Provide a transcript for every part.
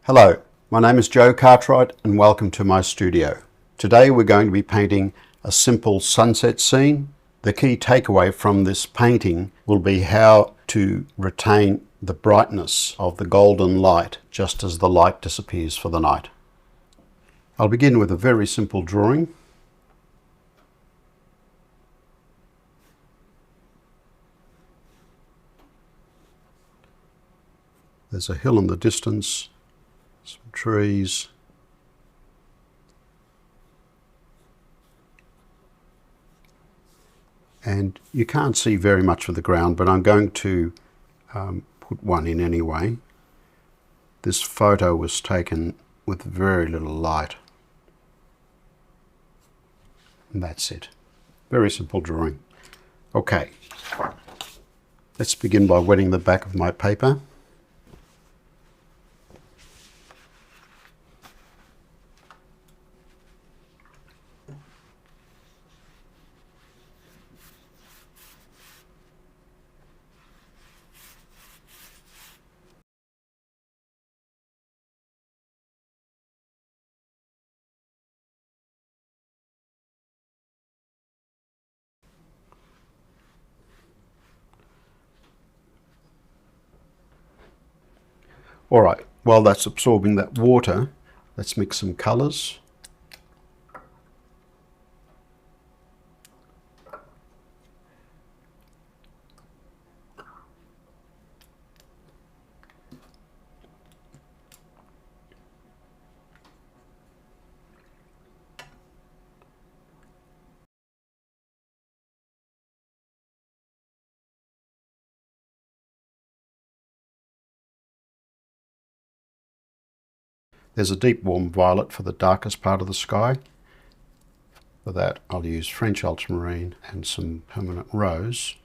Hello, my name is Joe Cartwright and welcome to my studio. Today we're going to be painting a simple sunset scene. The key takeaway from this painting will be how to retain the brightness of the golden light just as the light disappears for the night. I'll begin with a very simple drawing. There's a hill in the distance, some trees, and you can't see very much of the ground, but I'm going to put one in anyway. This photo was taken with very little light, and that's it. Very simple drawing. Okay, let's begin by wetting the back of my paper. Alright, while that's absorbing that water, let's mix some colours. There's a deep warm violet for the darkest part of the sky. For that I'll use French ultramarine and some permanent rose.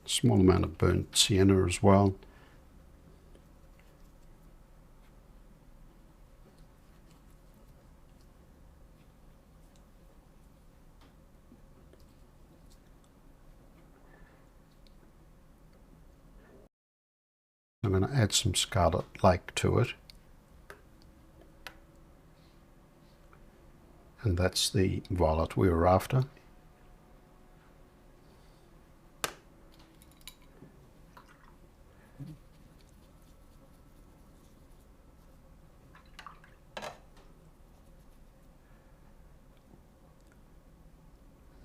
Small amount of burnt sienna as well. I'm going to add some Scarlet Lake to it, and that's the violet we were after.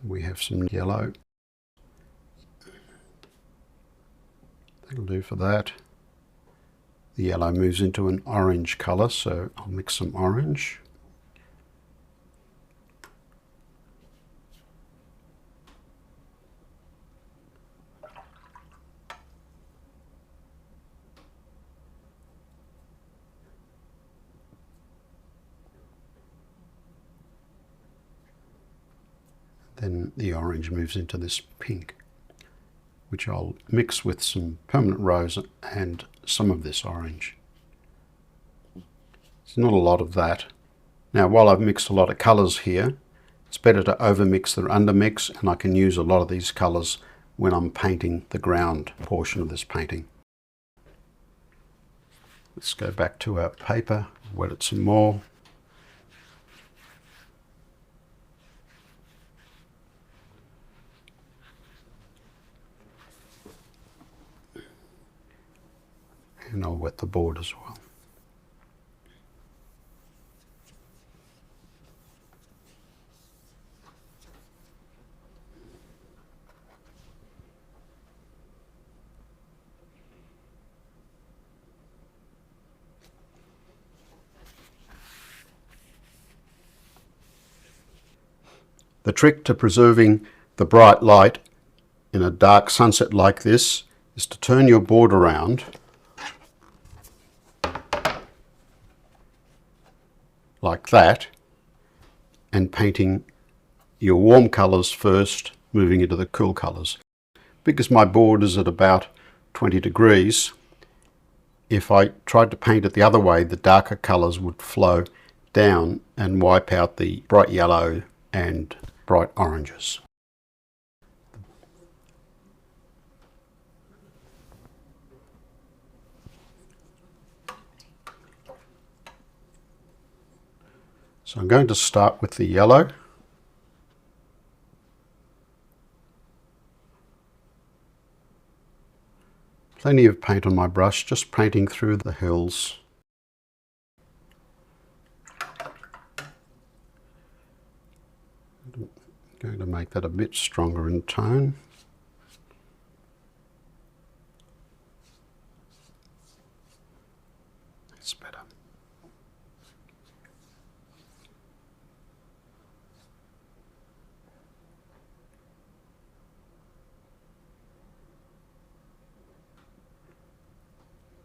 We have some yellow. That'll do for that. The yellow moves into an orange colour, so I'll mix some orange. Then the orange moves into this pink, which I'll mix with some permanent rose and some of this orange. There's not a lot of that. Now, while I've mixed a lot of colours here, it's better to overmix than undermix, and I can use a lot of these colours when I'm painting the ground portion of this painting. Let's go back to our paper, wet it some more. And I'll wet the board as well. The trick to preserving the bright light in a dark sunset like this is to turn your board around like that, and painting your warm colours first, moving into the cool colours. Because my board is at about 20 degrees, if I tried to paint it the other way, the darker colours would flow down and wipe out the bright yellow and bright oranges. So I'm going to start with the yellow. Plenty of paint on my brush, just painting through the hills. I'm going to make that a bit stronger in tone. That's better.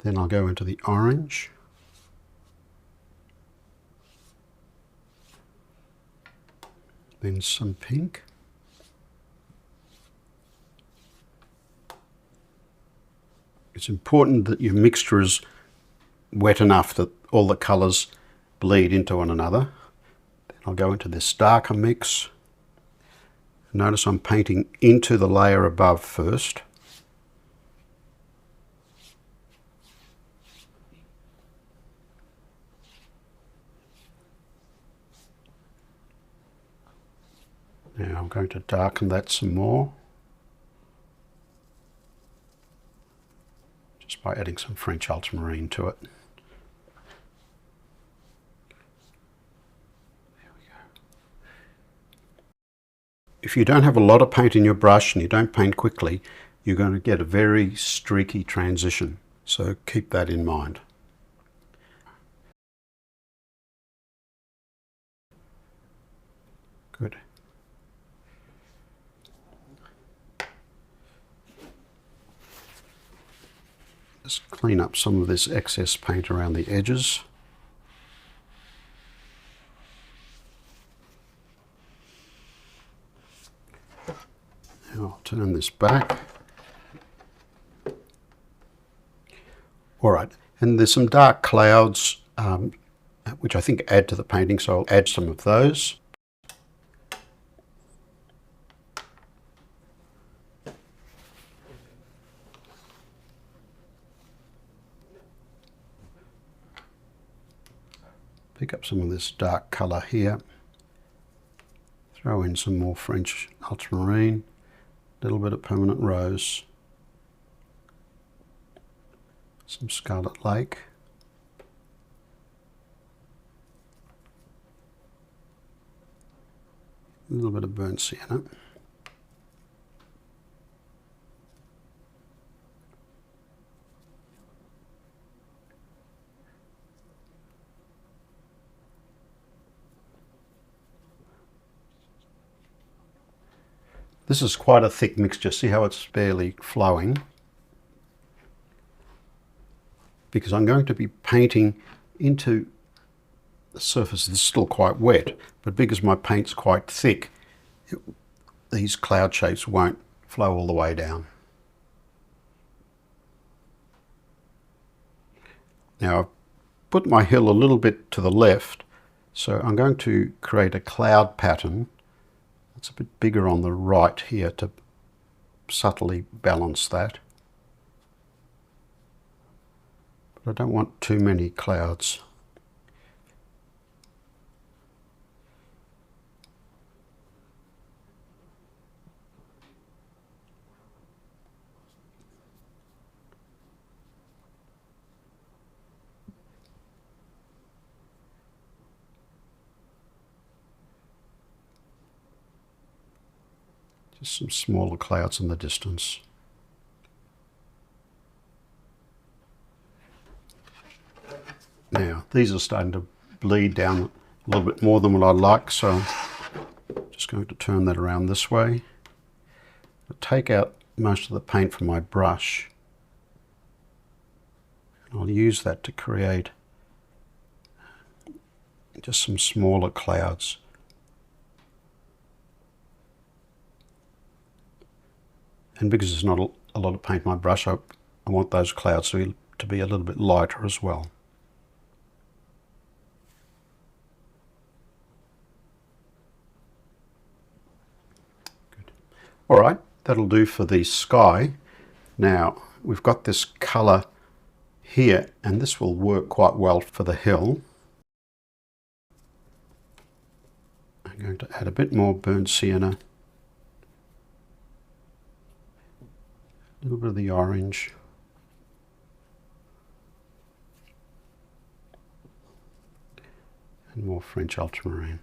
Then I'll go into the orange. Then some pink. It's important that your mixture is wet enough that all the colours bleed into one another. Then I'll go into this darker mix. Notice I'm painting into the layer above first. Now I'm going to darken that some more, just by adding some French ultramarine to it. There we go. If you don't have a lot of paint in your brush and you don't paint quickly, you're going to get a very streaky transition, so keep that in mind. Good. Just clean up some of this excess paint around the edges. Now I'll turn this back. Alright, and there's some dark clouds which I think add to the painting, so I'll add some of those. Pick up some of this dark colour here, throw in some more French ultramarine, a little bit of permanent rose, some Scarlet Lake, a little bit of burnt sienna. This is quite a thick mixture. See how it's barely flowing? Because I'm going to be painting into the surface that's still quite wet, but because my paint's quite thick, these cloud shapes won't flow all the way down. Now I've put my hill a little bit to the left, so I'm going to create a cloud pattern. It's a bit bigger on the right here to subtly balance that. But I don't want too many clouds. Just some smaller clouds in the distance. Now, these are starting to bleed down a little bit more than what I like, so I'm just going to turn that around this way. I'll take out most of the paint from my brush, and I'll use that to create just some smaller clouds. And because there's not a lot of paint in my brush, I want those clouds to be a little bit lighter as well. All right, that'll do for the sky. Now we've got this colour here, and this will work quite well for the hill. I'm going to add a bit more burnt sienna, a little bit of the orange, and more French ultramarine.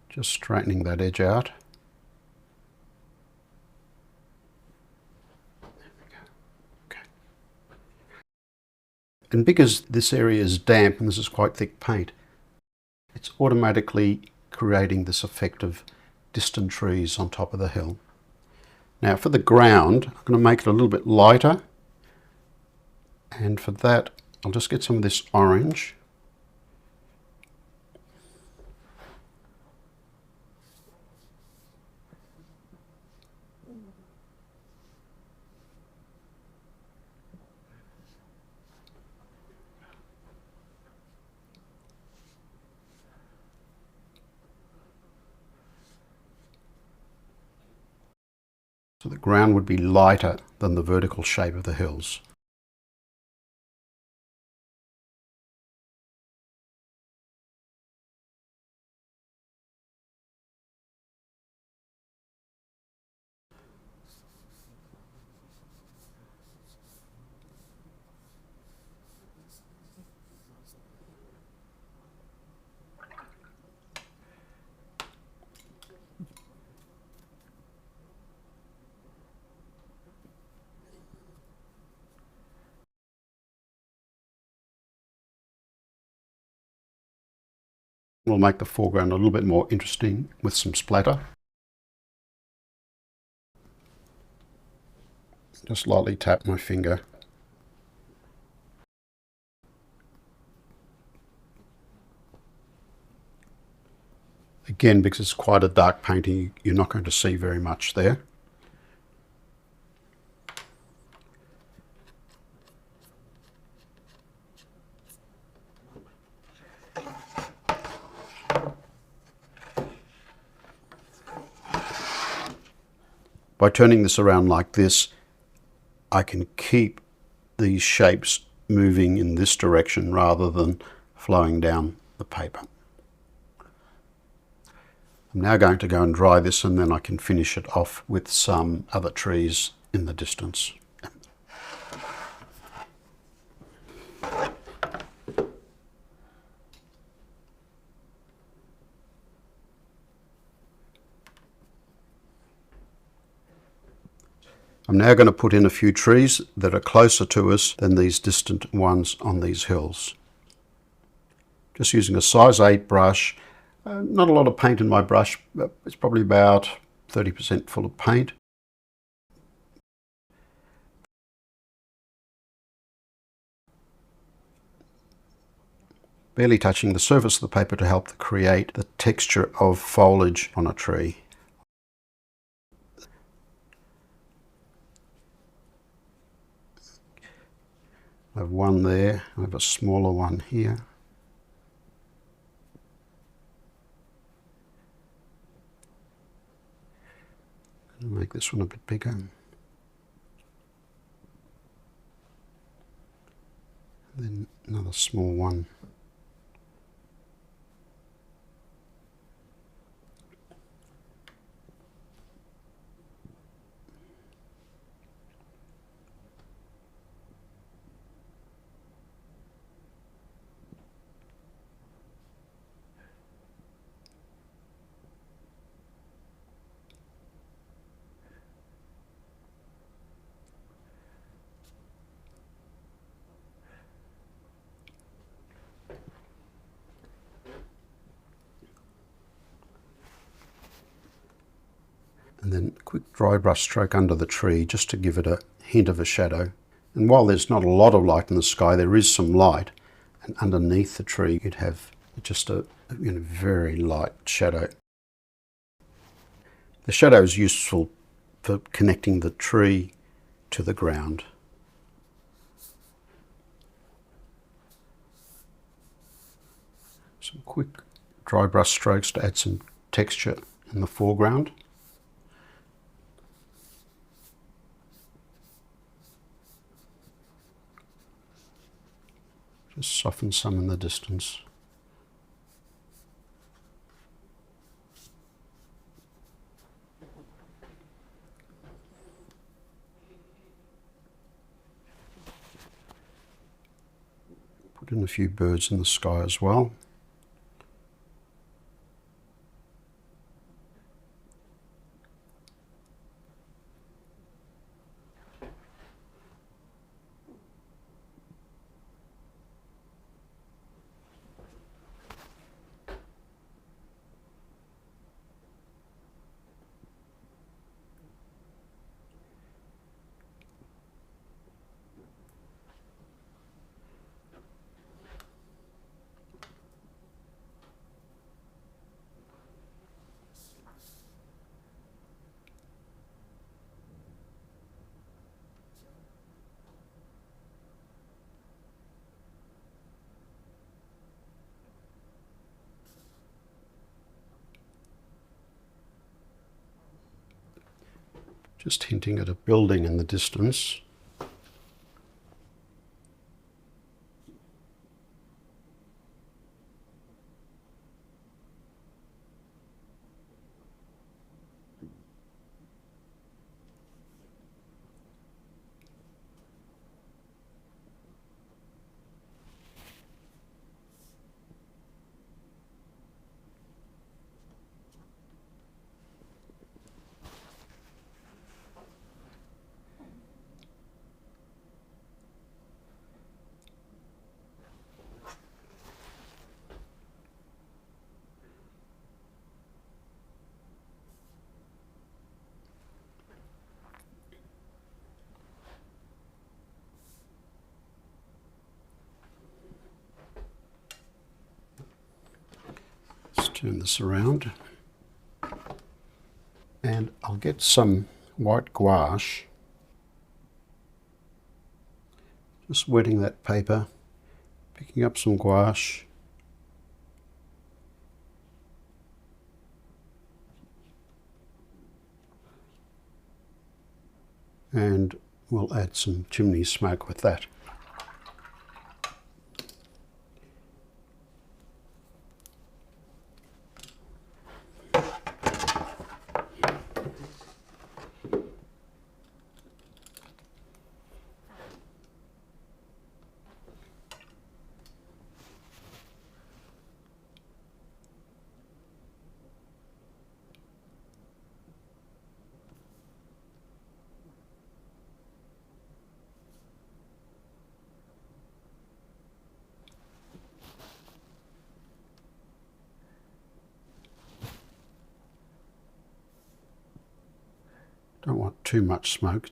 Just straightening that edge out. There we go. Okay. And because this area is damp and this is quite thick paint, it's automatically creating this effect of distant trees on top of the hill. Now for the ground, I'm going to make it a little bit lighter, and for that I'll just get some of this orange. So the ground would be lighter than the vertical shape of the hills. We'll make the foreground a little bit more interesting with some splatter. Just lightly tap my finger. Again, because it's quite a dark painting, you're not going to see very much there. By turning this around like this, I can keep these shapes moving in this direction rather than flowing down the paper. I'm now going to go and dry this, and then I can finish it off with some other trees in the distance. I'm now going to put in a few trees that are closer to us than these distant ones on these hills. Just using a size 8 brush, not a lot of paint in my brush, but it's probably about 30% full of paint. Barely touching the surface of the paper to help create the texture of foliage on a tree. I have one there, I have a smaller one here. I'll make this one a bit bigger. And then another small one. and then a quick dry brush stroke under the tree just to give it a hint of a shadow. And while there's not a lot of light in the sky, there is some light, and underneath the tree you'd have just a very light shadow. The shadow is useful for connecting the tree to the ground. Some quick dry brush strokes to add some texture in the foreground. Just soften some in the distance. Put in a few birds in the sky as well. Just hinting at a building in the distance. Let's turn this around. And I'll get some white gouache. Just wetting that paper, picking up some gouache. And we'll add some chimney smoke with that. Don't want too much smoke.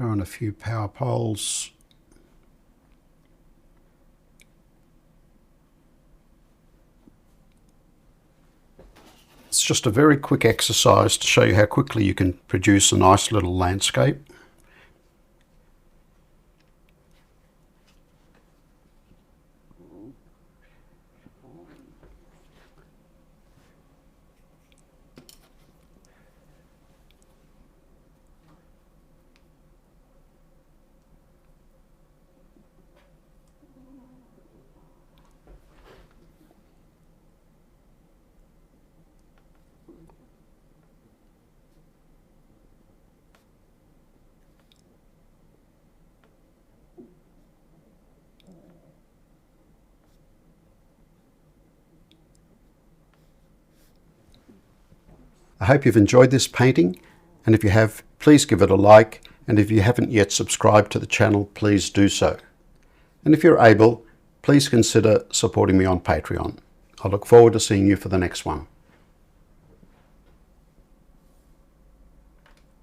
Throw in a few power poles. It's just a very quick exercise to show you how quickly you can produce a nice little landscape. I hope you've enjoyed this painting, and if you have, please give it a like, and if you haven't yet subscribed to the channel, please do so. And if you're able, please consider supporting me on Patreon. I look forward to seeing you for the next one.